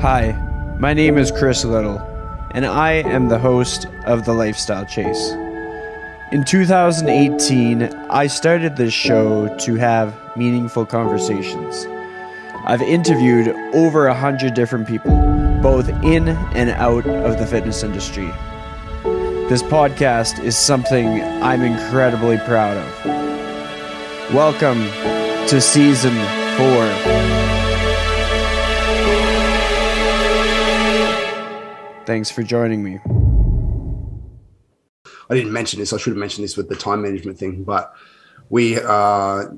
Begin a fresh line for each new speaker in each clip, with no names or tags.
Hi, my name is Chris Liddle, and I am the host of The Lifestyle Chase. In 2018, I started this show to have meaningful conversations. I've interviewed over 100 different people, both in and out of the fitness industry. This podcast is something I'm incredibly proud of. Welcome to Season 4. Thanks for joining me.
I didn't mention this. I should have mentioned this with the time management thing, but we have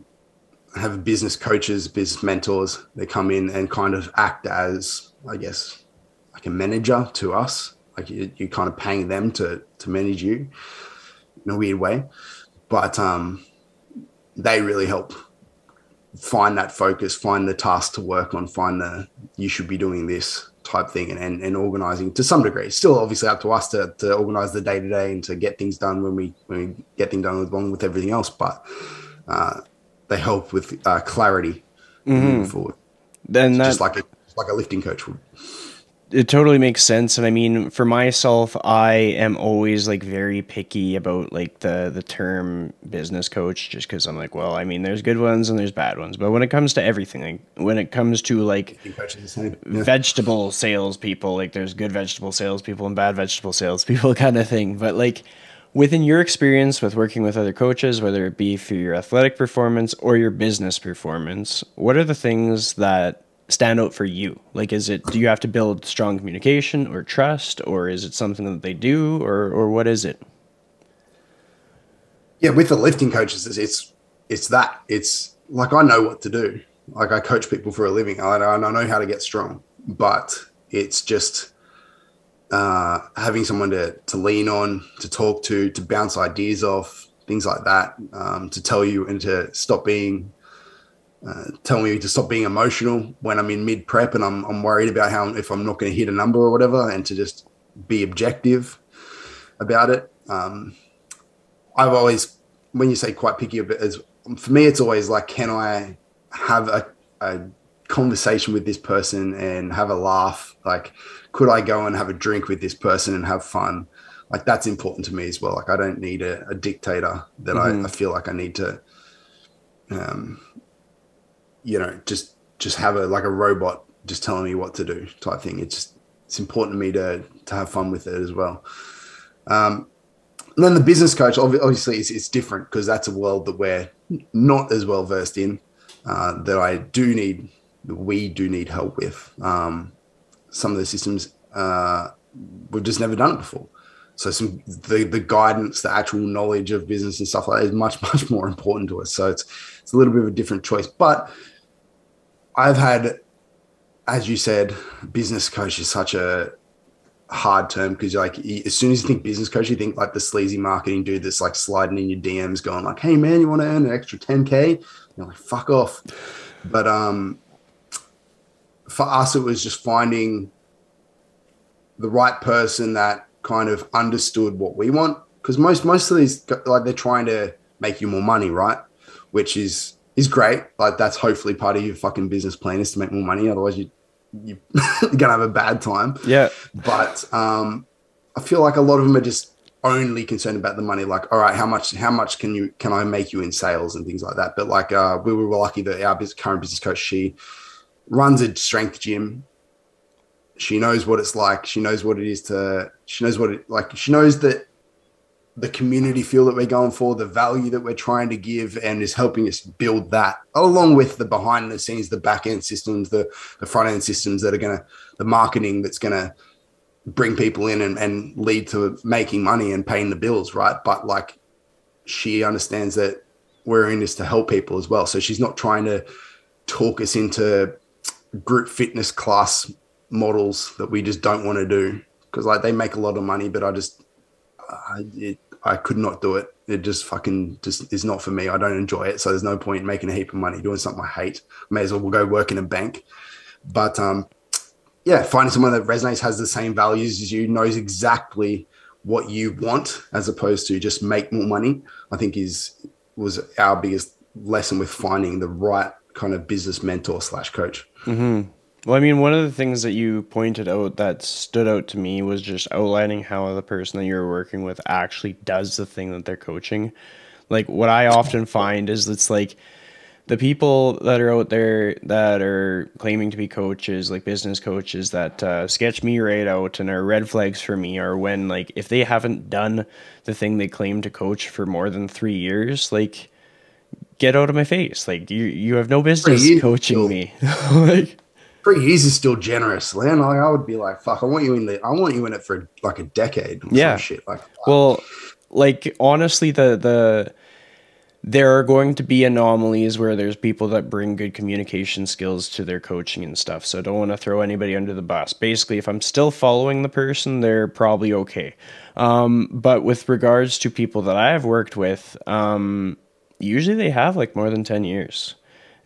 business coaches, business mentors. They come in and kind of act as, I guess, like a manager to us. Like you're kind of paying them to manage you in a weird way. But they really help find that focus, find the task to work on, find the you should be doing this type thing, and organizing to some degree. It's still obviously up to us to organize the day-to-day and to get things done when we get things done along with everything else. But they help with clarity moving forward.
Then
just like a lifting coach would.
It totally makes sense. And I mean, for myself, I am always like very picky about like the term business coach, just because I'm like, well, I mean, there's good ones and there's bad ones. But when it comes to everything, like when it comes to like vegetable salespeople, like there's good vegetable salespeople and bad vegetable salespeople kind of thing. But like within your experience with working with other coaches, whether it be for your athletic performance or your business performance, what are the things that stand out for you? Like, do you have to build strong communication or trust, or is it something that they do, or what is it?
Yeah, with the lifting coaches, it's like, I know what to do. Like, I coach people for a living. I know how to get strong, but it's just having someone to lean on, to talk to bounce ideas off, things like that, to tell you and to stop being tell me to stop being emotional when I'm in mid prep and I'm worried about if I'm not going to hit a number or whatever, and to just be objective about it. I've always, when you say quite picky, for me, it's always like, can I have a conversation with this person and have a laugh? Like, could I go and have a drink with this person and have fun? Like, that's important to me as well. Like, I don't need a dictator that I feel like I need to, just have a robot just telling me what to do type thing. It's important to me to have fun with it as well. And then the business coach, obviously it's different, because that's a world that we're not as well versed in, that we do need help with. Some of the systems, we've just never done it before. So the guidance, the actual knowledge of business and stuff like that is much, much more important to us. So it's a little bit of a different choice. But I've had, as you said, business coach is such a hard term, because as soon as you think business coach, you think like the sleazy marketing dude that's like sliding in your DMs going like, hey man, you want to earn an extra 10K? You're like, fuck off. But for us, it was just finding the right person that kind of understood what we want. Because most of these, like, they're trying to make you more money, right? Which is great. Like, that's hopefully part of your fucking business plan, is to make more money. Otherwise you're gonna have a bad time. Yeah. But I feel like a lot of them are just only concerned about the money. Like, all right, how much can I make you in sales and things like that? But like, we were lucky that our current business coach, she runs a strength gym. She knows what it's like. She knows what it is she knows that the community feel that we're going for, the value that we're trying to give, and is helping us build that, along with the behind the scenes, the back end systems, the front end systems that are the marketing that's going to bring people in and lead to making money and paying the bills. Right. But like, she understands that we're in this to help people as well. So she's not trying to talk us into group fitness class models that we just don't want to do, because like, they make a lot of money, but I could not do it. It just is not for me. I don't enjoy it. So there's no point in making a heap of money doing something I hate. May as well go work in a bank. But finding someone that resonates, has the same values as you, knows exactly what you want, as opposed to just make more money, I think was our biggest lesson with finding the right kind of business mentor / coach.
Mm-hmm. Well, I mean, one of the things that you pointed out that stood out to me was just outlining how the person that you're working with actually does the thing that they're coaching. Like, what I often find is it's like the people that are out there that are claiming to be coaches, like business coaches, that sketch me right out and are red flags for me are when, like, if they haven't done the thing they claim to coach for more than 3 years, like, get out of my face. Like, you have no
Three
business
years is
coaching
still
me. Like,
3 years is still generous, Len. Like, I would be like, fuck, I want you in it for like a decade or some
yeah.
shit. Like,
Well, like honestly, there are going to be anomalies where there's people that bring good communication skills to their coaching and stuff. So I don't want to throw anybody under the bus. Basically, if I'm still following the person, they're probably okay. But with regards to people that I have worked with, usually they have like more than 10 years.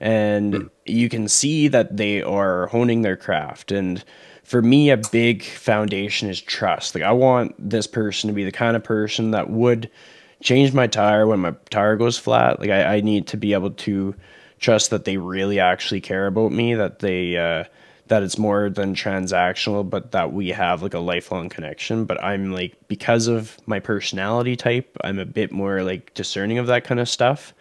And you can see that they are honing their craft. And for me, a big foundation is trust. Like, I want this person to be the kind of person that would change my tire when my tire goes flat. Like, I need to be able to trust that they really actually care about me, that that it's more than transactional, but that we have like a lifelong connection. But I'm like, because of my personality type, I'm a bit more like discerning of that kind of stuff.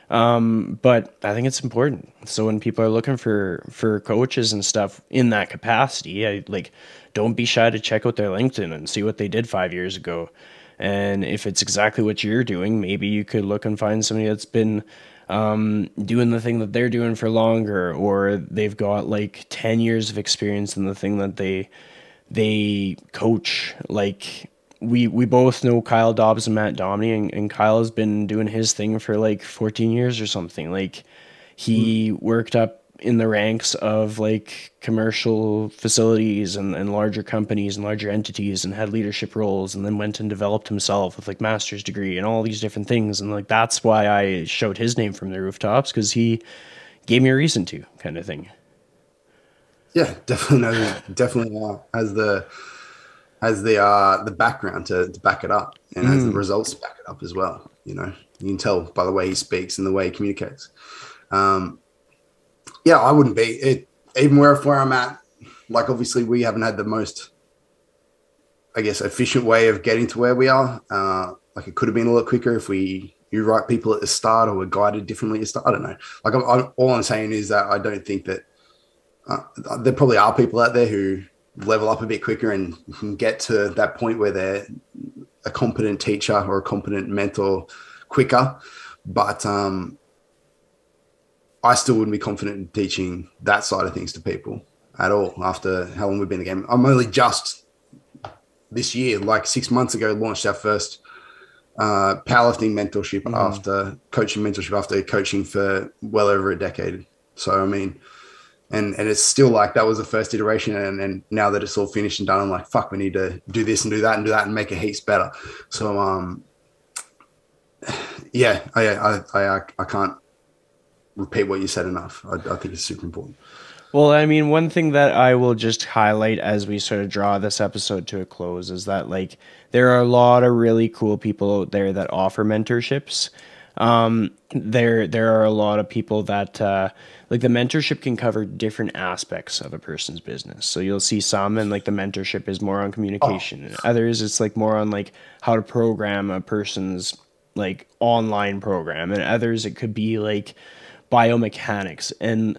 But I think it's important. So when people are looking for coaches and stuff in that capacity, I like, don't be shy to check out their LinkedIn and see what they did 5 years ago. And if it's exactly what you're doing, maybe you could look and find somebody that's been doing the thing that they're doing for longer, or they've got like 10 years of experience in the thing that they coach. Like, we both know Kyle Dobbs and Matt Domney, and Kyle has been doing his thing for like 14 years or something. Like, he worked up in the ranks of like commercial facilities and larger companies and larger entities and had leadership roles, and then went and developed himself with like master's degree and all these different things. And like, that's why I showed his name from the rooftops, because he gave me a reason to, kind of thing.
yeah, definitely knows, definitely has the background to back it up, and has the results to back it up as well. You know, you can tell by the way he speaks and the way he communicates. Um, yeah, I wouldn't be it even where I'm at. Like, obviously, we haven't had the most, I guess, efficient way of getting to where we are. Like, it could have been a lot quicker if you write people at the start, or were guided differently at the start. I don't know. Like, all I'm saying is that I don't think that there probably are people out there who level up a bit quicker and can get to that point where they're a competent teacher or a competent mentor quicker. But I still wouldn't be confident in teaching that side of things to people at all after how long we've been in the game. I'm only just this year, like 6 months ago, launched our first powerlifting mentorship after coaching for well over a decade. So, I mean, and it's still like, that was the first iteration. And now that it's all finished and done, I'm like, fuck, we need to do this and do that and do that and make it heaps better. So, yeah, I can't repeat what you said enough. I think it's super important.
Well, I mean, one thing that I will just highlight as we sort of draw this episode to a close is that, like, there are a lot of really cool people out there that offer mentorships. There are a lot of people that like, the mentorship can cover different aspects of a person's business. So you'll see some, and like, the mentorship is more on communication, and others it's like more on like how to program a person's like online program, and others it could be like biomechanics. And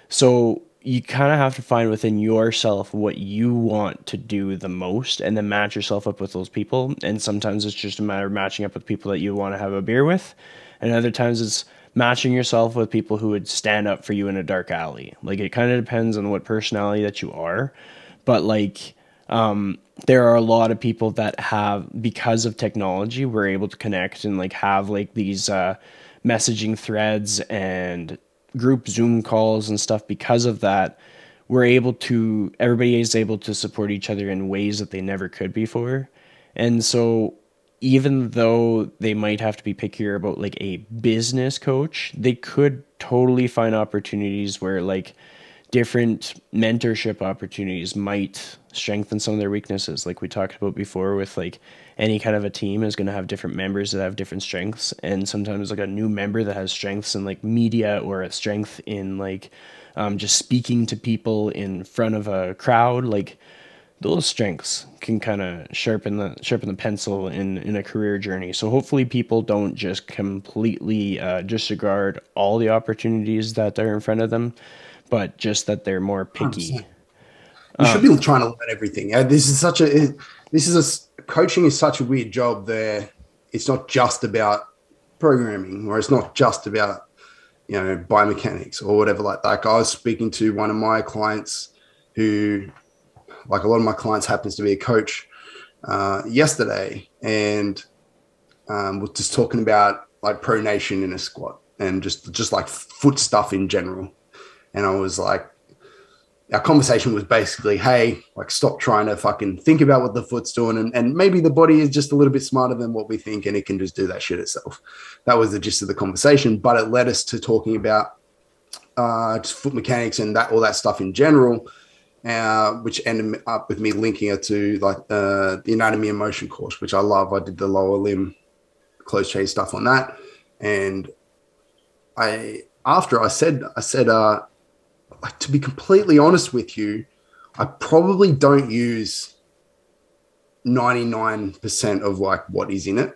so you kind of have to find within yourself what you want to do the most, and then match yourself up with those people. And sometimes it's just a matter of matching up with people that you want to have a beer with. And other times it's matching yourself with people who would stand up for you in a dark alley. Like, it kind of depends on what personality that you are. But like, there are a lot of people that have, because of technology, we're able to connect and like have like these messaging threads and group Zoom calls and stuff. Because of that, everybody is able to support each other in ways that they never could before. And so even though they might have to be pickier about like a business coach, they could totally find opportunities where like different mentorship opportunities might strengthen some of their weaknesses. Like we talked about before, with like any kind of a team is going to have different members that have different strengths. And sometimes like a new member that has strengths in like media, or a strength in like just speaking to people in front of a crowd, like those strengths can kind of sharpen the pencil in a career journey. So hopefully people don't just completely disregard all the opportunities that are in front of them, but just that they're more picky.
100%. You should be trying to learn everything. Coaching is such a weird job there. It's not just about programming, or it's not just about, biomechanics or whatever like that. Like I was speaking to one of my clients who, like a lot of my clients, happens to be a coach yesterday, and we're just talking about like pronation in a squat and just like foot stuff in general. And I was like, our conversation was basically, hey, like stop trying to fucking think about what the foot's doing. And maybe the body is just a little bit smarter than what we think, and it can just do that shit itself. That was the gist of the conversation. But it led us to talking about just foot mechanics and all that stuff in general, which ended up with me linking it to like the anatomy and motion course, which I love. I did the lower limb closed chain stuff on that. And after I said, like, to be completely honest with you, I probably don't use 99% of like what is in it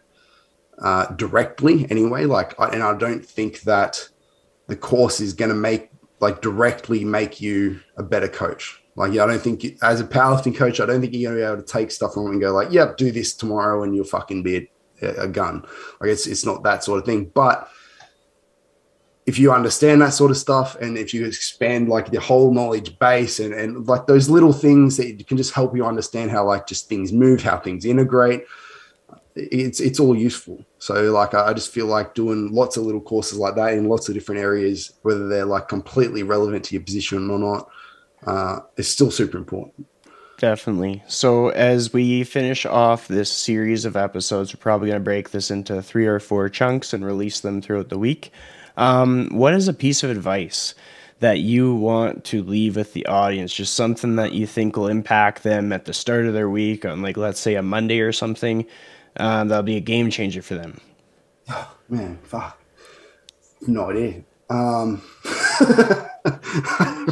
directly anyway. And I don't think that the course is going to directly make you a better coach. Like, I don't think as a powerlifting coach, I don't think you're going to be able to take stuff from it and go like, yep, do this tomorrow and you'll fucking be a gun. Like it's not that sort of thing. But if you understand that sort of stuff, and if you expand like the whole knowledge base and like those little things that can just help you understand how like just things move, how things integrate, it's all useful. So like, I just feel like doing lots of little courses like that in lots of different areas, whether they're like completely relevant to your position or not, is still super important. Definitely.
So as we finish off this series of episodes, we're probably going to break this into 3 or 4 chunks and release them throughout the week. What is a piece of advice that you want to leave with the audience? Just something that you think will impact them at the start of their week on, like, let's say a Monday or something, that'll be a game changer for them.
Oh, man, fuck. No idea. I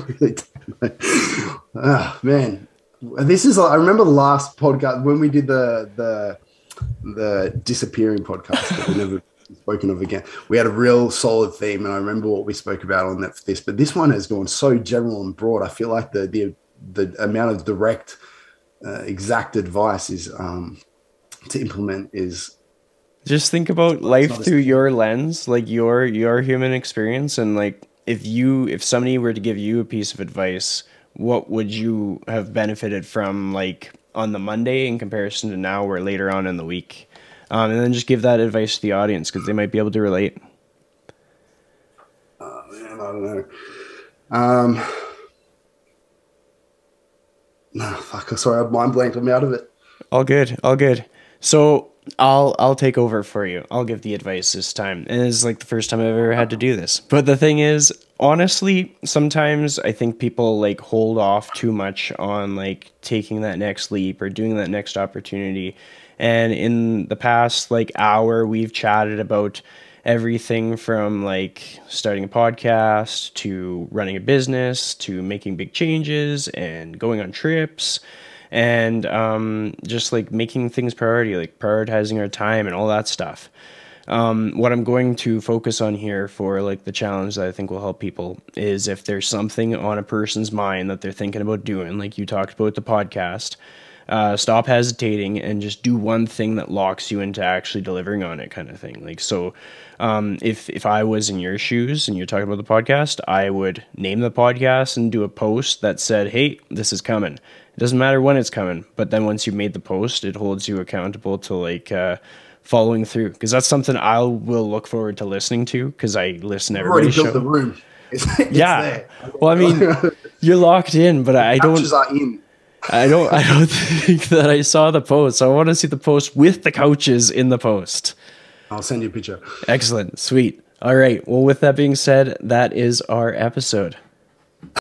really don't know. Oh, man. This is, I remember the last podcast when we did the disappearing podcast that we never spoken of again. We had a real solid theme, and I remember what we spoke about on that for this. But this one has gone so general and broad. I feel like the amount of direct, exact advice is to implement is
just think about life through your lens, like your human experience, and like if somebody were to give you a piece of advice, what would you have benefited from, like on the Monday in comparison to now or later on in the week? And then just give that advice to the audience because they might be able to relate.
Man, I don't know. No, fuck. Sorry, I'm mind blanked. I'm out of it.
All good. So I'll take over for you. I'll give the advice this time. And it's like the first time I've ever had to do this. But the thing is, honestly, sometimes I think people like hold off too much on like taking that next leap or doing that next opportunity. And in the past like hour, we've chatted about everything from like starting a podcast to running a business to making big changes and going on trips and just like making things priority, like prioritizing our time and all that stuff. What I'm going to focus on here for like the challenge that I think will help people is if there's something on a person's mind that they're thinking about doing, like you talked about the podcast, stop hesitating and just do one thing that locks you into actually delivering on it, kind of thing. Like, so if I was in your shoes and you're talking about the podcast, I would name the podcast and do a post that said, hey, this is coming. It doesn't matter when it's coming, but then once you've made the post, it holds you accountable to like following through, because that's something I will look forward to listening to, because I listen to everybody's show.
The room. It's
yeah.
There.
Well, I mean, you're locked in, but I don't.
Are in.
I don't think that I saw the post. I want to see the post with the couches in the post.
I'll send you a picture.
Excellent. Sweet. All right. Well, with that being said, that is our episode.